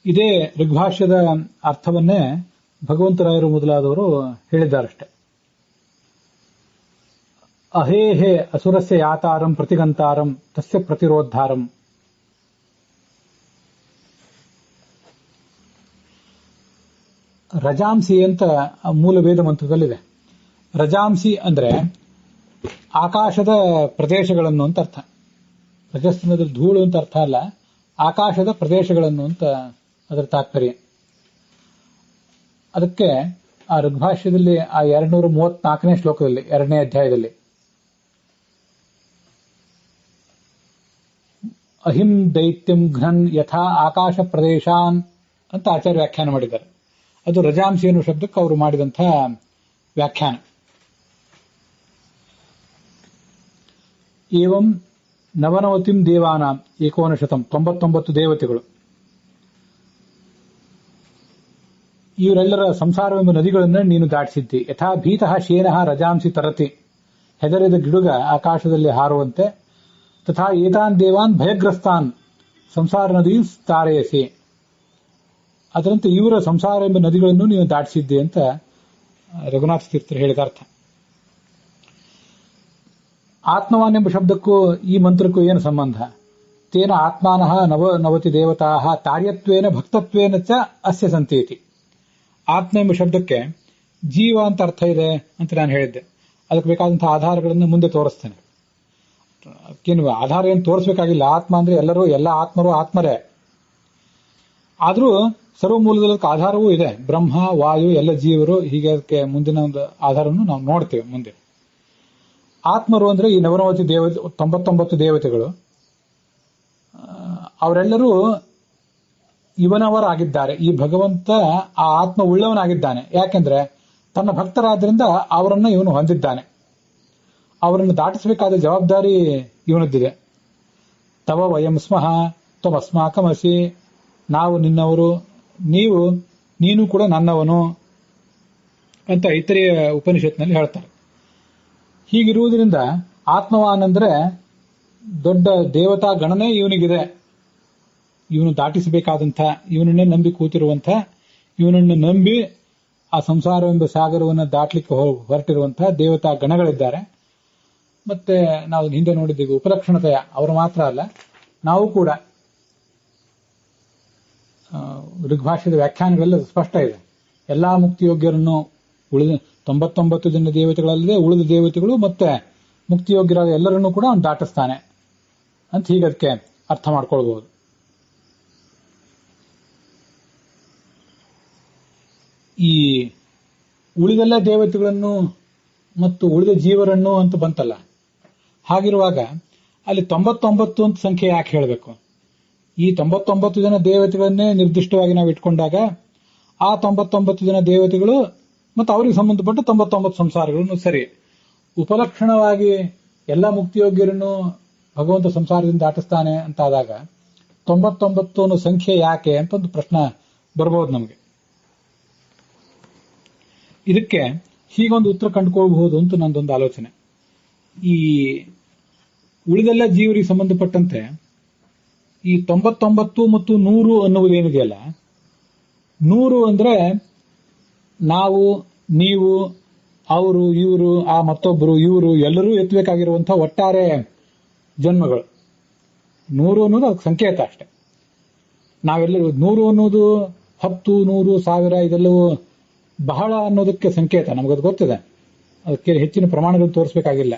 Speaker 1: ಇದೇ ಋಗ್ಭಾಷ್ಯದ ಅರ್ಥವನ್ನೇ ಭಗವಂತರಾಯರು ಮೊದಲಾದವರು ಹೇಳಿದ್ದಾರಷ್ಟೆ. ಅಹೇಹೇ ಅಸುರಸ್ಯ ಯಾತಾರಂ ಪ್ರತಿಗಂತಾರಂ ತಸ್ಯ ಪ್ರತಿರೋದ್ಧಾರಂ. ರಜಾಂಸಿ ಅಂತ ಮೂಲ ವೇದ ಮಂತ್ರದಲ್ಲಿದೆ. ರಜಾಂಸಿ ಅಂದ್ರೆ ಆಕಾಶದ ಪ್ರದೇಶಗಳನ್ನು ಅಂತ ಅರ್ಥ. ರಜಸ್ತನದಲ್ಲಿ ಧೂಳು ಅಂತ ಅರ್ಥ ಅಲ್ಲ, ಆಕಾಶದ ಪ್ರದೇಶಗಳನ್ನು ಅಂತ ಅದರ ತಾತ್ಪರ್ಯ. ಅದಕ್ಕೆ ಆ ಋಗ್ಭಾಷ್ಯದಲ್ಲಿ ಆ 234ನೇ ಶ್ಲೋಕದಲ್ಲಿ 2ನೇ ಅಧ್ಯಾಯದಲ್ಲಿ ಅಹಿಂ ದೈತ್ಯಂ ಘ್ನನ್ ಯಥಾ ಆಕಾಶ ಪ್ರದೇಶಾನ್ ಅಂತ ಆಚಾರ್ಯ ವ್ಯಾಖ್ಯಾನ ಮಾಡಿದ್ದಾರೆ. ಅದು ರಜಾಂಸಿ ಅನ್ನೋ ಶಬ್ದಕ್ಕೆ ಅವರು ಮಾಡಿದಂತಹ ವ್ಯಾಖ್ಯಾನ. ಏವಂ ನವನವತಿಂ ದೇವಾನಾಂ 99 ದೇವತೆಗಳು, ಇವರೆಲ್ಲರ ಸಂಸಾರವೆಂಬ ನದಿಗಳನ್ನು ನೀನು ದಾಟಿಸಿದ್ದಿ. ಯಥಾ ಭೀತಃ ಶೇನಃ ರಜಾಂಸಿ ತರತಿ, ಹೆದರಿದ ಗಿಡುಗ ಆಕಾಶದಲ್ಲಿ ಹಾರುವಂತೆ. ತಥಾ ಏತಾನ್ ದೇವಾನ್ ಭಯಗ್ರಸ್ತಾನ್ ಸಂಸಾರ ನದಿ ತಾರೆಯಸಿ, ಅದರಂತೆ ಇವರ ಸಂಸಾರ ಎಂಬ ನದಿಗಳನ್ನು ನೀನು ದಾಟಿಸಿದ್ದೆ ಅಂತ ರಘುನಾಥ ತೀರ್ಥರು ಹೇಳಿದ ಅರ್ಥ. ಆತ್ಮವಾನ್ ಎಂಬ ಶಬ್ದಕ್ಕೂ ಈ ಮಂತ್ರಕ್ಕೂ ಏನು ಸಂಬಂಧ? ತೇನ ಆತ್ಮಾನಃ ನವನವತಿ ದೇವತಾ ತಾರ್ಯತ್ವೇನ ಭಕ್ತತ್ವೇನ ಚ ಅಸ್ಯ ಸಂತೇತಿ. ಆತ್ಮ ಎಂಬ ಶಬ್ದಕ್ಕೆ ಜೀವ ಅಂತ ಅರ್ಥ ಇದೆ ಅಂತ ನಾನು ಹೇಳಿದ್ದೆ. ಅದಕ್ಕೆ ಬೇಕಾದಂತಹ ಆಧಾರಗಳನ್ನು ಮುಂದೆ ತೋರಿಸ್ತೇನೆ. ಆಧಾರ ಏನು ತೋರಿಸಬೇಕಾಗಿಲ್ಲ. ಆತ್ಮ ಅಂದ್ರೆ ಎಲ್ಲ ಆತ್ಮರು ಆತ್ಮರೇ. ಆದರೂ ಸರ್ವಮೂಲದಕ್ಕೆ ಆಧಾರವೂ ಇದೆ. ಬ್ರಹ್ಮ, ವಾಯು, ಎಲ್ಲ ಜೀವರು, ಹೀಗೆ ಅದಕ್ಕೆ ಮುಂದಿನ ಒಂದು ಆಧಾರವನ್ನು ನಾವು ನೋಡ್ತೇವೆ ಮುಂದೆ. ಆತ್ಮರು ಅಂದ್ರೆ ಈ ನವನವತಿ 99 ದೇವತೆಗಳು. ಅವರೆಲ್ಲರೂ ಇವನವರಾಗಿದ್ದಾರೆ. ಈ ಭಗವಂತ ಆ ಆತ್ಮ ಉಳ್ಳವನಾಗಿದ್ದಾನೆ. ಯಾಕೆಂದ್ರೆ ತನ್ನ ಭಕ್ತರಾದ್ರಿಂದ ಅವರನ್ನು ಇವನು ಹೊಂದಿದ್ದಾನೆ. ಅವರನ್ನು ದಾಟಿಸಬೇಕಾದ ಜವಾಬ್ದಾರಿ ಇವನದ್ದಿದೆ. ತವ ವಯಂ ಸ್ಮಃ ತ್ವಮಸ್ಮಾಕಮಸಿ, ನಾವು ನಿನ್ನವರು, ನೀನು ಕೂಡ ನನ್ನವನು ಅಂತ ಐತರೇಯ ಉಪನಿಷತ್ನಲ್ಲಿ ಹೇಳ್ತಾರೆ. ಹೀಗಿರುವುದರಿಂದ ಆತ್ಮವಾನ್ ಅಂದ್ರೆ ದೊಡ್ಡ ದೇವತಾ ಗಣನೆ ಇವನಿಗಿದೆ. ಇವನು ದಾಟಿಸಬೇಕಾದಂಥ, ಇವನನ್ನೇ ನಂಬಿ ಕೂತಿರುವಂಥ, ಇವನನ್ನು ನಂಬಿ ಆ ಸಂಸಾರವೆಂಬ ಸಾಗರವನ್ನು ದಾಟಲಿಕ್ಕೆ ಹೊರಟಿರುವಂತಹ ದೇವತಾ ಗಣಗಳಿದ್ದಾರೆ. ಮತ್ತೆ ನಾವು ಹಿಂದೆ ನೋಡಿದ್ದೀವಿ ಉಪಲಕ್ಷಣತೆಯ ಅವರು ಮಾತ್ರ ಅಲ್ಲ, ನಾವು ಕೂಡ ಋಗ್ಭಾಷ್ಯದ ವ್ಯಾಖ್ಯಾನಗಳೆಲ್ಲ ಸ್ಪಷ್ಟ ಇದೆ. ಎಲ್ಲಾ ಮುಕ್ತಿಯೋಗ್ಯರನ್ನು ಉಳಿದ 99 ಜನ ದೇವತೆಗಳಲ್ಲದೆ ಉಳಿದ ದೇವತೆಗಳು ಮತ್ತೆ ಮುಕ್ತಿಯೋಗ್ಯರಾದ ಎಲ್ಲರನ್ನೂ ಕೂಡ ಅವನು ದಾಟಿಸ್ತಾನೆ ಅಂತ ಹೀಗೆ ಅದಕ್ಕೆ ಅರ್ಥ ಮಾಡ್ಕೊಳ್ಬಹುದು. ಈ ಉಳಿದೆಲ್ಲ ದೇವತೆಗಳನ್ನು ಮತ್ತು ಉಳಿದ ಜೀವರನ್ನು ಅಂತ ಬಂತಲ್ಲ, ಹಾಗಿರುವಾಗ ಅಲ್ಲಿ 99 ಅಂತ ಸಂಖ್ಯೆ ಯಾಕೆ ಹೇಳಬೇಕು? ಈ 99 ಜನ ದೇವತೆಗಳನ್ನೇ ನಿರ್ದಿಷ್ಟವಾಗಿ ನಾವು ಇಟ್ಕೊಂಡಾಗ ಆ 99 ಜನ ದೇವತೆಗಳು ಮತ್ತು ಅವರಿಗೆ ಸಂಬಂಧಪಟ್ಟ 99 ಸಂಸಾರಗಳನ್ನು ಸರಿ, ಉಪಲಕ್ಷಣವಾಗಿ ಎಲ್ಲ ಮುಕ್ತಿಯೋಗ್ಯರನ್ನು ಭಗವಂತ ಸಂಸಾರದಿಂದ ದಾಟಿಸ್ತಾನೆ ಅಂತಾದಾಗ 99 ಅನ್ನೋ ಸಂಖ್ಯೆ ಯಾಕೆ ಅಂತ ಒಂದು ಪ್ರಶ್ನೆ ಬರಬಹುದು ನಮಗೆ. ಇದಕ್ಕೆ ಹೀಗೊಂದು ಉತ್ತರ ಕಂಡುಕೊಳ್ಳಬಹುದು ಅಂತ ನಂದೊಂದು ಆಲೋಚನೆ. ಈ ಉಳಿದೆಲ್ಲ ಜೀವರಿಗೆ ಸಂಬಂಧಪಟ್ಟಂತೆ ಈ 99 ಮತ್ತು 100 ಅನ್ನುವುದೇನಿದೆಯಲ್ಲ, 100 ಅಂದ್ರೆ ನಾವು, ನೀವು, ಅವರು, ಇವರು, ಆ ಮತ್ತೊಬ್ಬರು, ಇವರು ಎಲ್ಲರೂ ಎತ್ತಬೇಕಾಗಿರುವಂತಹ ಒಟ್ಟಾರೆ ಜನ್ಮಗಳು. 100 ಅನ್ನೋದು ಅದಕ್ಕೆ ಸಂಕೇತ ಅಷ್ಟೆ. ನಾವೆಲ್ಲರೂ 100 ಅನ್ನೋದು 10, 100, 1000 ಇದೆಲ್ಲವೂ ಬಹಳ ಅನ್ನೋದಕ್ಕೆ ಸಂಕೇತ. ನಮಗದು ಗೊತ್ತಿದೆ, ಅದಕ್ಕೆ ಹೆಚ್ಚಿನ ಪ್ರಮಾಣಗಳು ತೋರಿಸಬೇಕಾಗಿಲ್ಲ.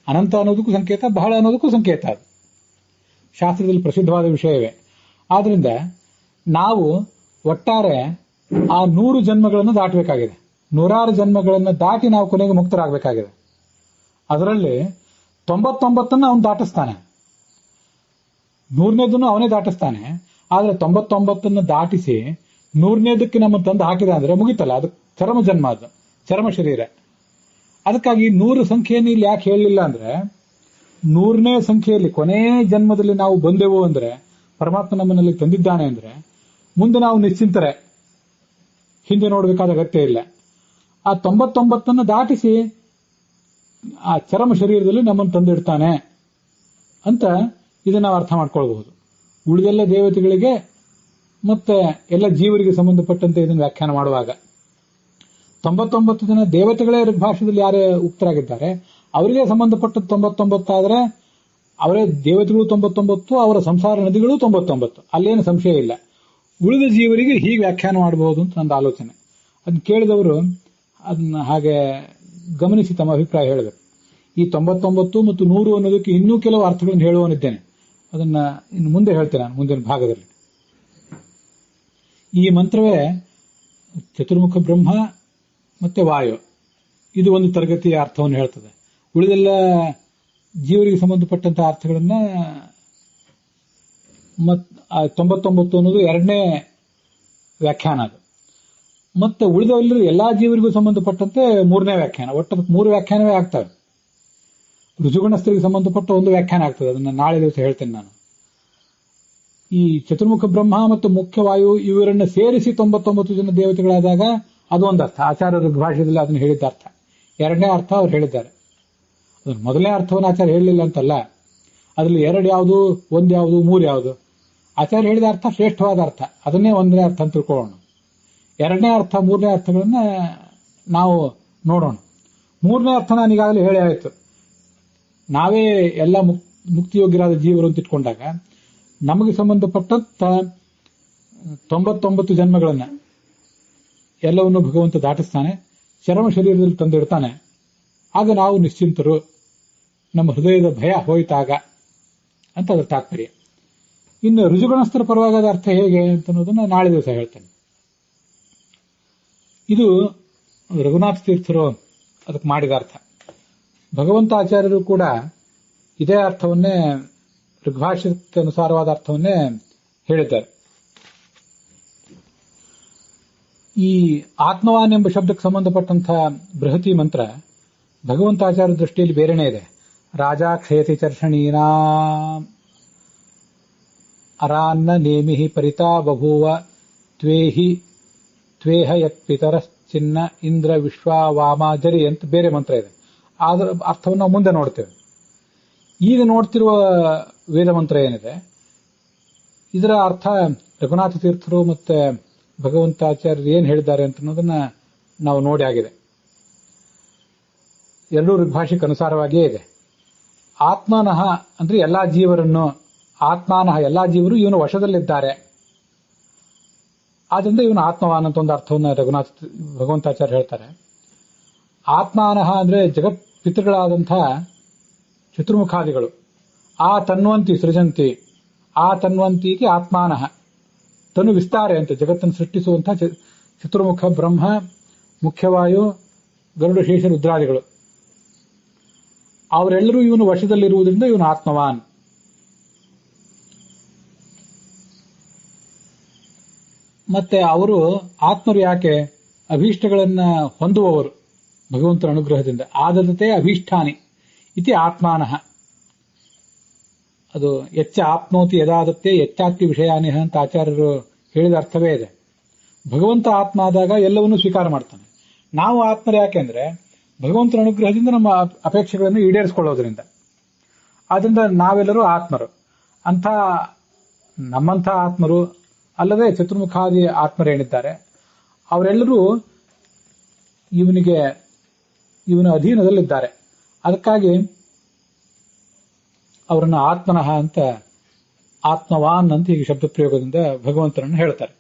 Speaker 1: ಅನಂತ ಅನ್ನೋದಕ್ಕೂ ಸಂಕೇತ, ಬಹಳ ಅನ್ನೋದಕ್ಕೂ ಸಂಕೇತ. ಅದು ಶಾಸ್ತ್ರದಲ್ಲಿ ಪ್ರಸಿದ್ಧವಾದ ವಿಷಯವೇ. ಆದ್ರಿಂದ ನಾವು ಒಟ್ಟಾರೆ ಆ 100 ಜನ್ಮಗಳನ್ನು ದಾಟಬೇಕಾಗಿದೆ. 100 ಜನ್ಮಗಳನ್ನು ದಾಟಿ ನಾವು ಕೊನೆಗೆ ಮುಕ್ತರಾಗಬೇಕಾಗಿದೆ. ಅದರಲ್ಲಿ 99 ಅವನು ದಾಟಿಸ್ತಾನೆ, 100ನೇದನ್ನು ಅವನೇ ದಾಟಿಸ್ತಾನೆ. ಆದ್ರೆ 99 ದಾಟಿಸಿ 100ನೇದಕ್ಕೆ ನಮ್ಮ ತಂದು ಹಾಕಿದ ಅಂದ್ರೆ ಮುಗಿತಲ್ಲ, ಅದು ಚರಮ ಜನ್ಮ, ಅದು ಚರಮ ಶರೀರ. ಅದಕ್ಕಾಗಿ 100 ಸಂಖ್ಯೆಯನ್ನು ಇಲ್ಲಿ ಯಾಕೆ ಹೇಳಲಿಲ್ಲ ಅಂದ್ರೆ, 100ನೇ ಸಂಖ್ಯೆಯಲ್ಲಿ ಕೊನೆ ಜನ್ಮದಲ್ಲಿ ನಾವು ಬಂದೆವು ಅಂದ್ರೆ, ಪರಮಾತ್ಮ ನಮ್ಮನಲ್ಲಿ ತಂದಿದ್ದಾನೆ ಅಂದ್ರೆ ಮುಂದೆ ನಾವು ನಿಶ್ಚಿಂತರೆ, ಹಿಂದೆ ನೋಡಬೇಕಾದ ಅಗತ್ಯ ಇಲ್ಲ. ಆ 99 ದಾಟಿಸಿ ಆ ಚರಮ ಶರೀರದಲ್ಲಿ ನಮ್ಮನ್ನು ತಂದಿಡ್ತಾನೆ ಅಂತ ಇದನ್ನ ನಾವು ಅರ್ಥ ಮಾಡ್ಕೊಳ್ಬಹುದು. ಉಳಿದೆಲ್ಲ ದೇವತೆಗಳಿಗೆ ಮತ್ತೆ ಎಲ್ಲ ಜೀವರಿಗೆ ಸಂಬಂಧಪಟ್ಟಂತೆ ಇದನ್ನು ವ್ಯಾಖ್ಯಾನ ಮಾಡುವಾಗ 99 ಜನ ದೇವತೆಗಳೇ ಭಾಷೆಯಲ್ಲಿ ಯಾರೇ ಉಕ್ತರಾಗಿದ್ದಾರೆ ಅವರಿಗೆ ಸಂಬಂಧಪಟ್ಟ 99 ಆದ್ರೆ ಅವರೇ ದೇವತೆಗಳು 99, ಅವರ ಸಂಸಾರ ನದಿಗಳು 99, ಅಲ್ಲೇನು ಸಂಶಯ ಇಲ್ಲ. ಉಳಿದ ಜೀವರಿಗೆ ಹೀಗೆ ವ್ಯಾಖ್ಯಾನ ಮಾಡಬಹುದು ಅಂತ ನನ್ನ ಆಲೋಚನೆ. ಅದನ್ನ ಕೇಳಿದವರು ಅದನ್ನ ಹಾಗೆ ಗಮನಿಸಿ ತಮ್ಮ ಅಭಿಪ್ರಾಯ ಹೇಳಬೇಕು. ಈ 99 ಮತ್ತು 100 ಅನ್ನೋದಕ್ಕೆ ಇನ್ನೂ ಕೆಲವು ಅರ್ಥಗಳನ್ನು ಹೇಳುವನಿದ್ದೇನೆ. ಅದನ್ನ ಇನ್ನು ಮುಂದೆ ಹೇಳ್ತೇನೆ ನಾನು ಮುಂದಿನ ಭಾಗದಲ್ಲಿ. ಈ ಮಂತ್ರವೇ ಚತುರ್ಮುಖ ಬ್ರಹ್ಮ ಮತ್ತೆ ವಾಯು, ಇದು ಒಂದು ತರಗತಿಯ ಅರ್ಥವನ್ನು ಹೇಳ್ತದೆ. ಉಳಿದೆಲ್ಲ ಜೀವರಿಗೆ ಸಂಬಂಧಪಟ್ಟಂತಹ ಅರ್ಥಗಳನ್ನ 99 ಅನ್ನೋದು ಎರಡನೇ ವ್ಯಾಖ್ಯಾನ. ಅದು ಮತ್ತೆ ಉಳಿದವೆಲ್ಲರೂ ಎಲ್ಲಾ ಜೀವರಿಗೂ ಸಂಬಂಧಪಟ್ಟಂತೆ ಮೂರನೇ ವ್ಯಾಖ್ಯಾನ. ಒಟ್ಟು 3 ವ್ಯಾಖ್ಯಾನವೇ ಆಗ್ತವೆ. ಋಜುಗುಣಸ್ಥರಿಗೆ ಸಂಬಂಧಪಟ್ಟ ಒಂದು ವ್ಯಾಖ್ಯಾನ ಆಗ್ತದೆ, ಅದನ್ನ ನಾಳೆ ದಿವಸ ಹೇಳ್ತೇನೆ ನಾನು. ಈ ಚತುರ್ಮುಖ ಬ್ರಹ್ಮ ಮತ್ತು ಮುಖ್ಯವಾಯು ಇವರನ್ನ ಸೇರಿಸಿ 99 ಜನ ದೇವತೆಗಳಾದಾಗ ಅದು ಒಂದು ಅರ್ಥ. ಆಚಾರ್ಯ ಋಗ್ಭಾಷ್ಯದಲ್ಲಿ ಅದನ್ನು ಹೇಳಿದ್ದ ಅರ್ಥ. ಎರಡನೇ ಅರ್ಥ ಅವ್ರು ಹೇಳಿದ್ದಾರೆ. ಅದನ್ನು ಮೊದಲನೇ ಅರ್ಥವನ್ನು ಆಚಾರ್ಯ ಹೇಳಲಿಲ್ಲ ಅಂತಲ್ಲ, ಅದರಲ್ಲಿ 2 ಯಾವುದು, 1 ಯಾವುದು, 3 ಯಾವುದು. ಆಚಾರ್ಯ ಹೇಳಿದ ಅರ್ಥ ಶ್ರೇಷ್ಠವಾದ ಅರ್ಥ, ಅದನ್ನೇ ಒಂದನೇ ಅರ್ಥ ಅಂತ ತಿಳ್ಕೊಳ್ಳೋಣ. ಎರಡನೇ ಅರ್ಥ, ಮೂರನೇ ಅರ್ಥಗಳನ್ನ ನಾವು ನೋಡೋಣ. ಮೂರನೇ ಅರ್ಥ ನಾನು ಈಗಾಗಲೇ ಹೇಳಿ ಆಯಿತು. ನಾವೇ ಎಲ್ಲ ಮುಕ್ತಿಯೋಗ್ಯರಾದ ಜೀವರು ಅಂತ ಇಟ್ಕೊಂಡಾಗ ನಮಗೆ ಸಂಬಂಧಪಟ್ಟಂತ 99 ಜನ್ಮಗಳನ್ನ ಎಲ್ಲವನ್ನು ಭಗವಂತ ದಾಟಿಸ್ತಾನೆ, ಚರಮ ಶರೀರದಲ್ಲಿ ತಂದಿಡ್ತಾನೆ. ಆಗ ನಾವು ನಿಶ್ಚಿಂತರು, ನಮ್ಮ ಹೃದಯದ ಭಯ ಹೋಯ್ತಾಗ ಅಂತ ಅದರ ತಾತ್ಪರ್ಯ. ಇನ್ನು ಋಜುಗುಣಸ್ಥರ ಪರವಾದ ಅರ್ಥ ಹೇಗೆ ಅಂತ ಅನ್ನೋದನ್ನ ನಾಳೆ ದಿವಸ ಹೇಳ್ತೇನೆ. ಇದು ರಘುನಾಥ ತೀರ್ಥರು ಅದಕ್ಕೆ ಮಾಡಿದ ಅರ್ಥ. ಭಗವಂತ ಆಚಾರ್ಯರು ಕೂಡ ಇದೇ ಅರ್ಥವನ್ನೇ ಋಗ್ಭಾಷ್ಯಕ್ಕೆ ಅನುಸಾರವಾದ ಅರ್ಥವನ್ನೇ ಹೇಳಿದ್ದಾರೆ. ಈ ಆತ್ಮವಾನ್ ಎಂಬ ಶಬ್ದಕ್ಕೆ ಸಂಬಂಧಪಟ್ಟಂತಹ ಬೃಹತಿ ಮಂತ್ರ ಭಗವಂತಾಚಾರ್ಯ ದೃಷ್ಟಿಯಲ್ಲಿ ಬೇರೆನೇ ಇದೆ. ರಾಜ ಕ್ಷಯತಿ ಚರ್ಷಣೀನಾ ಅರಾನ್ನ ನೇಮಿಹಿ ಪರಿತಾ ಬಭೂವ ತ್ವೇಹ ಯತ್ ಪಿತರಶ್ಚಿನ್ನ ಇಂದ್ರ ವಿಶ್ವಾವಾಮಾಜರಿ ಅಂತ ಬೇರೆ ಮಂತ್ರ ಇದೆ. ಅದರ ಅರ್ಥವನ್ನು ನಾವು ಮುಂದೆ ನೋಡ್ತೇವೆ. ಈಗ ನೋಡ್ತಿರುವ ವೇದ ಮಂತ್ರ ಏನಿದೆ, ಇದರ ಅರ್ಥ ರಘುನಾಥ ತೀರ್ಥರು ಮತ್ತೆ ಭಗವಂತಾಚಾರ್ಯರು ಏನ್ ಹೇಳಿದ್ದಾರೆ ಅಂತ ಅನ್ನೋದನ್ನ ನಾವು ನೋಡಿ ಆಗಿದೆ. ಎರಡೂ ಋಗ್ಭಾಷೆಗೆ ಅನುಸಾರವಾಗಿಯೇ ಇದೆ. ಆತ್ಮನಃ ಅಂದ್ರೆ ಎಲ್ಲಾ ಜೀವರನ್ನು, ಆತ್ಮಾನಃ ಎಲ್ಲಾ ಜೀವರು ಇವನ ವಶದಲ್ಲಿದ್ದಾರೆ, ಆದ್ರಿಂದ ಇವನು ಆತ್ಮವಾನ್ ಅಂತ ಒಂದು ಅರ್ಥವನ್ನು ಭಗವಂತಾಚಾರ್ಯ ಹೇಳ್ತಾರೆ. ಆತ್ಮಾನಃ ಅಂದ್ರೆ ಜಗತ್ ಪಿತೃಗಳಾದಂತಹ ಚತುರ್ಮುಖಾದಿಗಳು, ಆ ತನ್ವಂತಿ ಸೃಜಂತಿ, ಆ ತನ್ವಂತಿಗೆ ಆತ್ಮಾನಃ, ತನು ವಿಸ್ತಾರೆ ಅಂತ ಜಗತ್ತನ್ನು ಸೃಷ್ಟಿಸುವಂತಹ ಚತುರ್ಮುಖ ಬ್ರಹ್ಮ, ಮುಖ್ಯವಾಯು, ಗರುಡ, ಶೇಷ, ರುದ್ರಾದಿಗಳು ಅವರೆಲ್ಲರೂ ಇವನು ವಶದಲ್ಲಿರುವುದರಿಂದ ಇವನು ಆತ್ಮವಾನ್. ಮತ್ತೆ ಅವರು ಆತ್ಮರು ಯಾಕೆ? ಅಭೀಷ್ಟಗಳನ್ನ ಹೊಂದುವವರು ಭಗವಂತನ ಅನುಗ್ರಹದಿಂದ. ಆದತೆ ಅಭೀಷ್ಟಾನಿ ಇತಿ ಆತ್ಮಾನಃ. ಅದು ಎಚ್ಚ ಆಪ್ನೋತಿ ಯದಾದತ್ತೆ ಎಚ್ಚಾತ್ತಿ ವಿಷಯಾನಿಹ ಅಂತ ಆಚಾರ್ಯರು ಹೇಳಿದ ಅರ್ಥವೇ ಇದೆ. ಭಗವಂತ ಆತ್ಮ ಆದಾಗ ಎಲ್ಲವನ್ನೂ ಸ್ವೀಕಾರ ಮಾಡ್ತಾನೆ. ನಾವು ಆತ್ಮರು ಯಾಕೆಂದ್ರೆ ಭಗವಂತನ ಅನುಗ್ರಹದಿಂದ ನಮ್ಮ ಅಪೇಕ್ಷೆಗಳನ್ನು ಈಡೇರಿಸಿಕೊಳ್ಳೋದ್ರಿಂದ. ಆದ್ರಿಂದ ನಾವೆಲ್ಲರೂ ಆತ್ಮರು. ನಮ್ಮಂಥ ಆತ್ಮರು ಅಲ್ಲದೆ ಚತುರ್ಮುಖಾದಿ ಆತ್ಮರೇನಿದ್ದಾರೆ ಅವರೆಲ್ಲರೂ ಇವನ ಅಧೀನದಲ್ಲಿದ್ದಾರೆ. ಅದಕ್ಕಾಗಿ ಅವರನ್ನು ಆತ್ಮನಃ ಅಂತ, ಆತ್ಮವಾನ್ ಅಂತ ಹೀಗೆ ಶಬ್ದ ಪ್ರಯೋಗದಿಂದ ಭಗವಂತನನ್ನು ಹೇಳ್ತಾರೆ.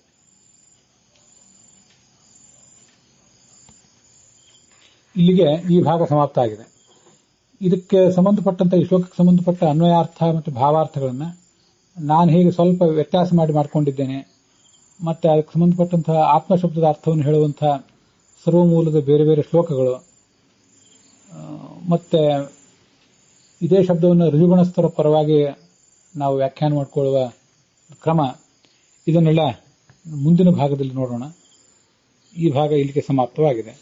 Speaker 1: ಇಲ್ಲಿಗೆ ಈ ಭಾಗ ಸಮಾಪ್ತ ಆಗಿದೆ. ಇದಕ್ಕೆ ಸಂಬಂಧಪಟ್ಟಂತ, ಈ ಶ್ಲೋಕಕ್ಕೆ ಸಂಬಂಧಪಟ್ಟ ಅನ್ವಯಾರ್ಥ ಮತ್ತು ಭಾವಾರ್ಥಗಳನ್ನ ನಾನು ಹೇಗೆ ಸ್ವಲ್ಪ ವ್ಯತ್ಯಾಸ ಮಾಡಿಕೊಂಡಿದ್ದೇನೆ, ಮತ್ತೆ ಅದಕ್ಕೆ ಸಂಬಂಧಪಟ್ಟಂತಹ ಆತ್ಮಶಬ್ದದ ಅರ್ಥವನ್ನು ಹೇಳುವಂತಹ ಸರ್ವಮೂಲದ ಬೇರೆ ಬೇರೆ ಶ್ಲೋಕಗಳು, ಮತ್ತೆ ಇದೇ ಶಬ್ದವನ್ನು ಋಜುಗುಣಸ್ಥರ ಪರವಾಗಿ ನಾವು ವ್ಯಾಖ್ಯಾನ ಮಾಡಿಕೊಳ್ಳುವ ಕ್ರಮ, ಇದನ್ನೆಲ್ಲ ಮುಂದಿನ ಭಾಗದಲ್ಲಿ ನೋಡೋಣ. ಈ ಭಾಗ ಇಲ್ಲಿಗೆ ಸಮಾಪ್ತವಾಗಿದೆ.